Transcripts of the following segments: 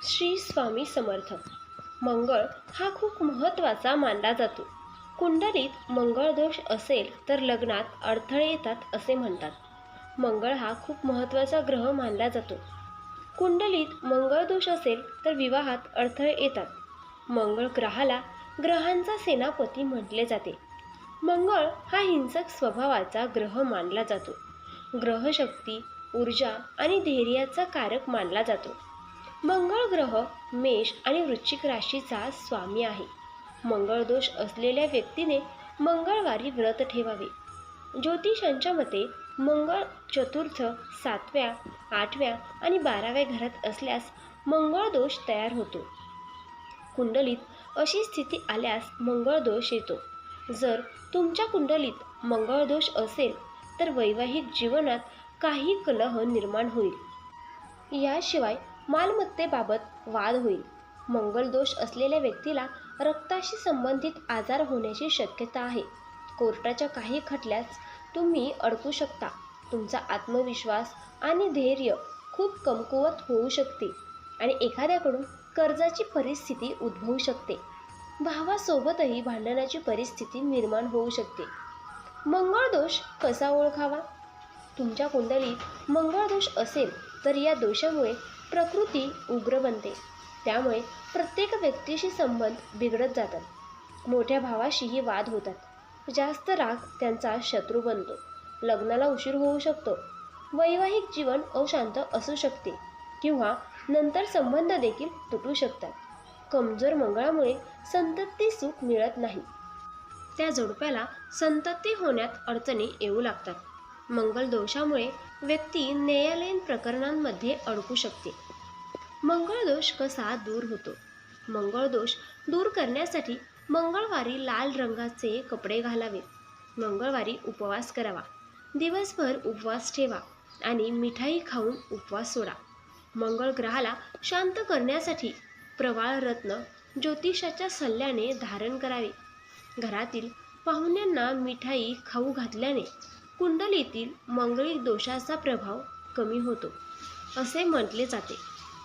श्री स्वामी समर्थ. मंगळ हा खूप महत्त्वाचा मानला जातो. कुंडलीत मंगळ दोष असेल तर लग्नात अडथळे येतात असे म्हणतात. मंगळ हा खूप महत्त्वाचा ग्रह मानला जातो. कुंडलीत मंगळ दोष असेल तर विवाहात अडथळे येतात. मंगळ ग्रहाला ग्रहांचा सेनापती म्हटले जाते. मंगळ हा हिंसक स्वभावाचा ग्रह मानला जातो. ग्रहशक्ती, ऊर्जा आणि धैर्याचा कारक मानला जातो. मंगळ ग्रह मेष आणि वृश्चिक राशीचा स्वामी आहे. मंगळ दोष असलेल्या व्यक्तीने मंगळवारी व्रत ठेवावे. ज्योतिषांच्या मते मंगळ चतुर्थ, 7व्या, 8व्या आणि 12व्या घरात असल्यास मंगळ दोष तयार होतो. कुंडलीत अशी स्थिती आल्यास मंगळ दोष येतो. जर तुमच्या कुंडलीत मंगळ दोष असेल तर वैवाहिक जीवनात काही कलह निर्माण होईल. याशिवाय मालमत्तेबाबत वाद होईल. मंगळ दोष असलेल्या व्यक्तीला रक्ताशी संबंधित आजार होण्याची शक्यता आहे. कोर्टाच्या काही खटल्यात तुम्ही अडकू शकता. तुमचा आत्मविश्वास आणि धैर्य खूप कमकुवत होऊ शकते आणि एखाद्याकडून कर्जाची परिस्थिती उद्भवू शकते. भावासोबतही भांडणाची परिस्थिती निर्माण होऊ शकते. मंगळ दोष कसा ओळखावा? तुमच्या कुंडलीत मंगळ दोष असेल तर या दोषामुळे प्रकृती उग्र बनते. त्यामुळे प्रत्येक व्यक्तीशी संबंध बिघडत जातात. मोठ्या भावाशीही वाद होतात. जास्त राग त्यांचा शत्रू बनतो. लग्नाला उशीर होऊ शकतो. वैवाहिक जीवन अशांत असू शकते किंवा नंतर संबंध देखील तुटू शकतात. कमजोर मंगळामुळे संतती सुख मिळत नाही. त्या जोडप्याला संतती होण्यात अडचणी येऊ लागतात. मंगळ दोषामुळे व्यक्ती न्यायालयीन प्रकरणांमध्ये अडकू शकते. मंगळ दोष कसा दूर होतो? मंगळ दोष दूर करण्यासाठी मंगळवारी लाल रंगाचे कपडे घालावे. मंगळवारी उपवास करावा. दिवसभर उपवास ठेवा आणि मिठाई खाऊन उपवास सोडा. मंगळ ग्रहाला शांत करण्यासाठी प्रवाळ रत्न ज्योतिषाच्या सल्ल्याने धारण करावे. घरातील पाहुण्यांना मिठाई खाऊ घातल्याने कुंडलीतील मंगळी दोषाचा प्रभाव कमी होतो असे म्हटले जाते.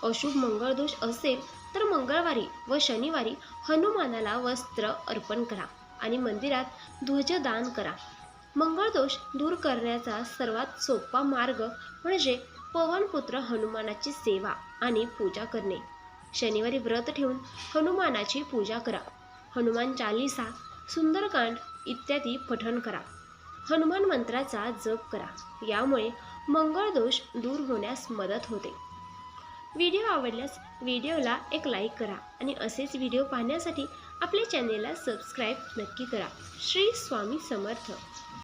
अशुभ मंगळ दोष असेल तर मंगळवारी व शनिवारी हनुमानाला वस्त्र अर्पण करा आणि मंदिरात ध्वजदान करा. मंगळ दोष दूर करण्याचा सर्वात सोपा मार्ग म्हणजे पवनपुत्र हनुमानाची सेवा आणि पूजा करणे. शनिवारी व्रत ठेवून हनुमानाची पूजा करा. हनुमान चालीसा, सुंदरकांड इत्यादी पठण करा. हनुमान मंत्राचा जप करा. यामुळे मंगळ दोष दूर होण्यास मदत होते. व्हिडिओ आवडल्यास व्हिडिओला एक लाईक करा आणि असेच व्हिडिओ पाहण्यासाठी आपल्या चॅनेलला सबस्क्राईब नक्की करा. श्री स्वामी समर्थ.